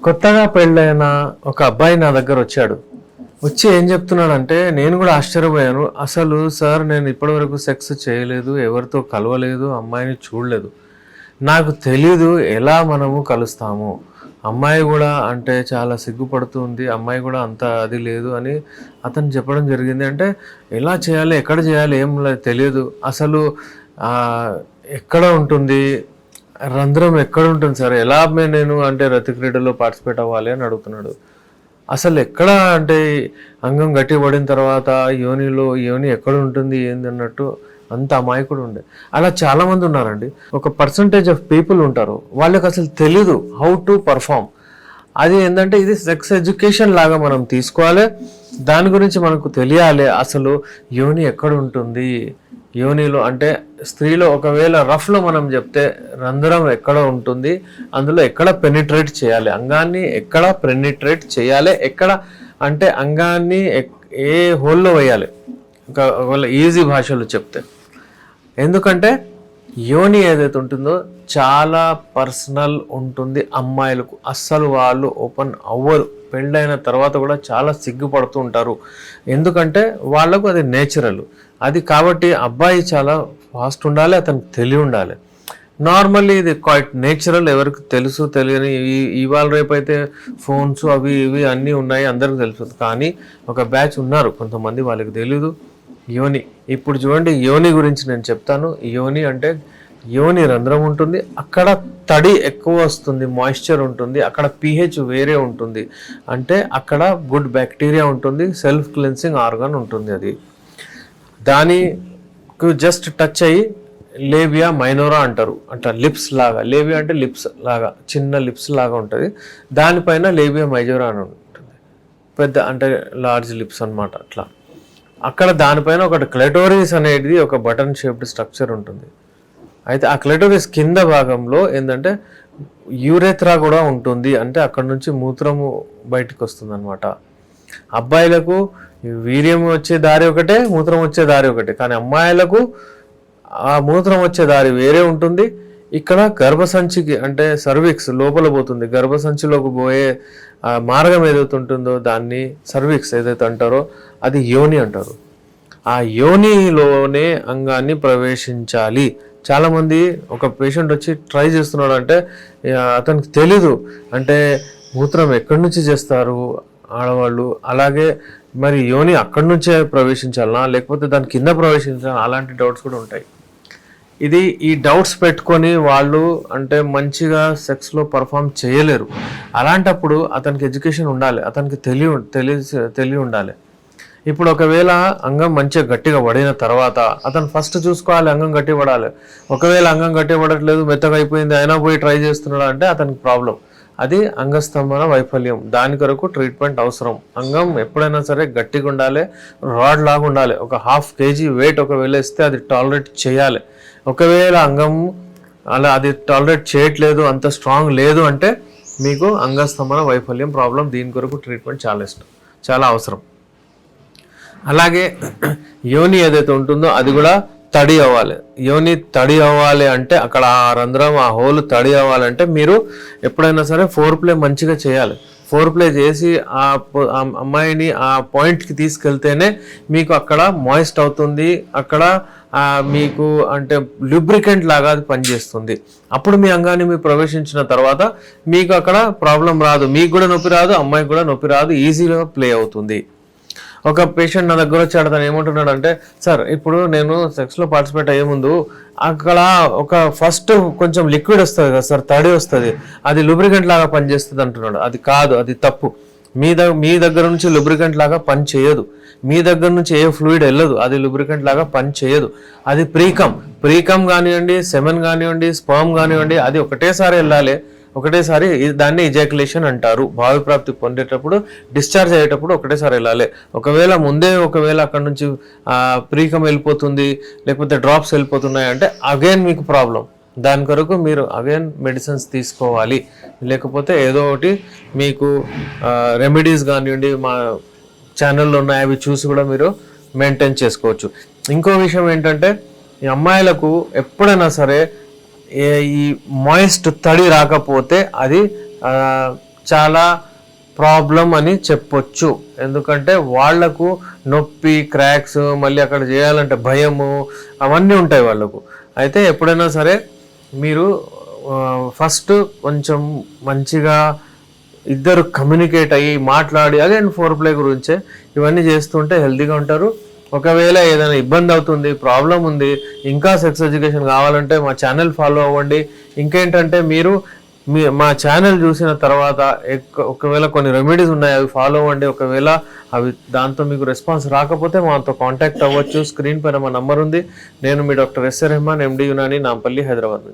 కొత్తగా పెళ్ళైన ఒక అబ్బాయి నా దగ్గర వచ్చాడు. వచ్చి ఏం చెప్తున్నాడంటే, నేను కూడా ఆశ్చర్యపోయాను. అసలు సార్ నేను ఇప్పటివరకు సెక్స్ చేయలేదు, ఎవరితో కలవలేదు, అమ్మాయిని చూడలేదు. నాకు తెలీదు ఎలా మనము కలుస్తాము. అమ్మాయి కూడా అంటే చాలా సిగ్గుపడుతుంది, అమ్మాయి కూడా అంత అది లేదు అని అతను చెప్పడం జరిగింది. అంటే ఎలా చేయాలి, ఎక్కడ చేయాలి ఏం తెలియదు. అసలు ఎక్కడ ఉంటుంది, రంధ్రం ఎక్కడ ఉంటుంది సార్, ఎలా నేను అంటే రతి క్రీడలో పార్టిసిపేట్ అవ్వాలి అని అడుగుతున్నాడు. అసలు ఎక్కడ అంటే అంగం గట్టి పడిన తర్వాత యోని ఎక్కడ ఉంటుంది ఏంది అన్నట్టు అంత అమాయకుడు ఉండే. అలా చాలామంది ఉన్నారండి. ఒక పర్సంటేజ్ ఆఫ్ పీపుల్ ఉంటారు, వాళ్ళకి అసలు తెలీదు హౌ టు పర్ఫామ్. అది ఏంటంటే ఇది సెక్స్ ఎడ్యుకేషన్ లాగా మనం తీసుకోవాలి. దాని గురించి మనకు తెలియాలి. అసలు యోని ఎక్కడ ఉంటుంది, యోనిలో అంటే స్త్రీలో ఒకవేళ రఫ్లో మనం చెప్తే రంధ్రం ఎక్కడ ఉంటుంది, అందులో ఎక్కడ పెనిట్రేట్ చేయాలి, అంగాన్ని ఎక్కడ పెనిట్రేట్ చేయాలి, ఎక్కడ అంటే అంగాన్ని ఏ హోల్లో వేయాలి, ఒకవేళ ఈజీ భాషలో చెప్తే. ఎందుకంటే యోని ఏదైతే ఉంటుందో చాలా పర్సనల్ ఉంటుంది అమ్మాయిలకు. అస్సలు వాళ్ళు ఓపెన్ అవ్వరు. పెళ్ళైన తర్వాత కూడా చాలా సిగ్గుపడుతూ ఉంటారు. ఎందుకంటే వాళ్ళకు అది నేచురల్. అది కాబట్టి అబ్బాయి చాలా ఫాస్ట్ ఉండాలి, అతనికి తెలివి ఉండాలి. నార్మల్లీ ఇది క్వైట్ నేచురల్, ఎవరికి తెలుసు తెలియని. ఇవాళ రేపు అయితే ఫోన్స్ అవి ఇవి అన్నీ ఉన్నాయి, అందరికి తెలుస్తుంది. కానీ ఒక బ్యాచ్ ఉన్నారు కొంతమంది, వాళ్ళకి తెలీదు యోని. ఇప్పుడు చూడండి, యోని గురించి నేను చెప్తాను. యోని అంటే యోని రంధ్రం ఉంటుంది, అక్కడ తడి ఎక్కువ వస్తుంది, మాయిశ్చర్ ఉంటుంది, అక్కడ pH వేరే ఉంటుంది. అంటే అక్కడ గుడ్ బ్యాక్టీరియా ఉంటుంది, సెల్ఫ్ క్లెన్సింగ్ ఆర్గాన్ ఉంటుంది. అది దానికి జస్ట్ టచ్ అయ్యి లేబియా మైనోరా అంటారు. అంటే లిప్స్ లాగా, లేబియా అంటే లిప్స్ లాగా, చిన్న లిప్స్ లాగా ఉంటుంది. దానిపైన లేబియా మైజోరా అని ఉంటుంది, పెద్ద అంటే లార్జ్ లిప్స్ అనమాట. అట్లా అక్కడ దానిపైన ఒకటి క్లెటోరిస్ అనేది ఒక బటన్ షేప్డ్ స్ట్రక్చర్ ఉంటుంది. అయితే ఆ క్లెటోరిస్ కింద భాగంలో ఏంటంటే యూరెథ్రా కూడా ఉంటుంది. అంటే అక్కడ నుంచి మూత్రము బయటకు వస్తుంది అనమాట. అబ్బాయిలకు వీర్యం వచ్చే దారి ఒకటే, మూత్రం వచ్చే దారి ఒకటే. కానీ అమ్మాయిలకు ఆ మూత్రం వచ్చే దారి వేరే ఉంటుంది. ఇక్కడ గర్భసంచికి అంటే సర్విక్స్ లోపల పోతుంది. గర్భసంచిలోకి పోయే మార్గం ఏదైతే ఉంటుందో దాన్ని సర్విక్స్ ఏదైతే అంటారో అది యోని అంటారు. ఆ యోనిలోనే అంగాన్ని ప్రవేశించాలి. చాలామంది ఒక పేషెంట్ వచ్చి ట్రై చేస్తున్నాడు అంటే అతనికి తెలీదు అంటే మూత్రం ఎక్కడి నుంచి చేస్తారు ఆడవాళ్ళు, అలాగే మరి యోని అక్కడి నుంచే ప్రవేశించాలనా లేకపోతే దాని కింద ప్రవేశించాలా, అలాంటి డౌట్స్ కూడా ఉంటాయి. ఈ డౌట్స్ పెట్టుకొని వాళ్ళు అంటే మంచిగా సెక్స్లో పర్ఫామ్ చేయలేరు. అలాంటప్పుడు అతనికి ఎడ్యుకేషన్ ఉండాలి, అతనికి తెలివి ఉండాలి. ఇప్పుడు ఒకవేళ అంగం మంచిగా గట్టిగా పడిన తర్వాత అతను ఫస్ట్ చూసుకోవాలి అంగం గట్టి పడాలి. ఒకవేళ అంగం గట్టి పడట్లేదు, మెత్తగా అయిపోయింది, అయినా పోయి ట్రై చేస్తున్నాడు అంటే అతనికి ప్రాబ్లం. అది అంగస్తంభన వైఫల్యం. దాని కొరకు ట్రీట్మెంట్ అవసరం. అంగం ఎప్పుడైనా సరే గట్టిగా ఉండాలి, రాడ్ లాగా ఉండాలి. ఒక 1/2 kg వెయిట్ ఒకవేళ ఇస్తే అది టాలరేట్ చేయాలి. ఒకవేళ అంగం అలా అది టాలరేట్ చేయట్లేదు, అంత స్ట్రాంగ్ లేదు అంటే మీకు అంగస్తంభన వైఫల్యం ప్రాబ్లం. దీని కొరకు ట్రీట్మెంట్ చాలా అవసరం. అలాగే యోని ఏదైతే ఉంటుందో అది కూడా తడి అవ్వాలి. యోని తడి అవ్వాలి అంటే అక్కడ ఆ రంధ్రం ఆ హోల్ తడి అవ్వాలంటే మీరు ఎప్పుడైనా సరే ఫోర్ ప్లే మంచిగా చేయాలి. ఫోర్ ప్లే చేసి ఆ అమ్మాయిని ఆ పాయింట్కి తీసుకెళ్తేనే మీకు అక్కడ మాయిస్ట్ అవుతుంది, అక్కడ మీకు అంటే లూబ్రికెంట్ లాగా అది పనిచేస్తుంది. అప్పుడు మీ అంగాన్ని మీరు ప్రవేశించిన తర్వాత మీకు అక్కడ ప్రాబ్లం రాదు, మీకు కూడా నొప్పి రాదు, అమ్మాయికి కూడా నొప్పి రాదు, ఈజీగా ప్లే అవుతుంది. ఒక పేషెంట్ నా దగ్గర వచ్చాడు. తను ఏమంటున్నాడు అంటే, సార్ ఇప్పుడు నేను సెక్స్లో పార్టిసిపేట్ అయ్యే ముందు అక్కడ ఒక ఫస్ట్ కొంచెం లిక్విడ్ వస్తుంది కదా సార్, తడి వస్తుంది, అది లూబ్రికెంట్ లాగా పనిచేస్తుంది అంటున్నాడు. అది కాదు, అది తప్పు. మీ దగ్గర నుంచి లూబ్రికెంట్ లాగా పని చేయదు. మీ దగ్గర నుంచి ఏ ఫ్లూయిడ్ వెళ్ళదు, అది లూబ్రికెంట్ లాగా పని చేయదు. అది ప్రీకమ్ కానివ్వండి, సెమెన్ కానివ్వండి, స్పర్మ్ కానివ్వండి, అది ఒకటేసారి వెళ్ళాలి. ఒకటేసారి దాన్ని ఇజాక్యులేషన్ అంటారు. భావి ప్రాప్తి పొందేటప్పుడు డిశ్చార్జ్ అయ్యేటప్పుడు ఒకటేసారి వెళ్ళాలి. ఒకవేళ అక్కడ నుంచి ప్రీకమ్ వెళ్ళిపోతుంది, లేకపోతే డ్రాప్స్ వెళ్ళిపోతున్నాయి అంటే అగైన్ మీకు ప్రాబ్లం. దాని కొరకు మీరు అగైన్ మెడిసిన్స్ తీసుకోవాలి. లేకపోతే ఏదో ఒకటి మీకు రెమెడీస్ కానివ్వండి మా ఛానల్లో ఉన్నాయి, అవి చూసి కూడా మీరు మెయింటైన్ చేసుకోవచ్చు. ఇంకో విషయం ఏంటంటే ఈ అమ్మాయిలకు ఎప్పుడైనా సరే ఈ మాయిస్ట్ తడి రాకపోతే అది చాలా ప్రాబ్లం అని చెప్పొచ్చు. ఎందుకంటే వాళ్లకు నొప్పి, క్రాక్స్, మళ్ళీ అక్కడ చేయాలంటే భయము అవన్నీ ఉంటాయి వాళ్ళకు. అయితే ఎప్పుడైనా సరే మీరు ఫస్ట్ కొంచెం మంచిగా ఇద్దరు కమ్యూనికేట్ అయ్యి మాట్లాడి, అగైన్ ఫోర్ ప్లే గురించే ఇవన్నీ చేస్తుంటే హెల్తీగా ఉంటారు. ఒకవేళ ఏదైనా ఇబ్బంది అవుతుంది, ప్రాబ్లం ఉంది, ఇంకా సెక్స్ ఎడ్యుకేషన్ కావాలంటే మా ఛానల్ ఫాలో అవ్వండి. ఇంకేంటంటే మీరు మా ఛానల్ చూసిన తర్వాత ఒకవేళ కొన్ని రెమెడీస్ ఉన్నాయి, అవి ఫాలో అవ్వండి. ఒకవేళ అవి దాంతో మీకు రెస్పాన్స్ రాకపోతే మాతో కాంటాక్ట్ అవ్వచ్చు. స్క్రీన్ పైన మా నంబర్ ఉంది. నేను మీ డాక్టర్ ఎస్ఆర్ రెహమాన్, ఎండి యునాని, నాంపల్లి, హైదరాబాద్ నుంచి.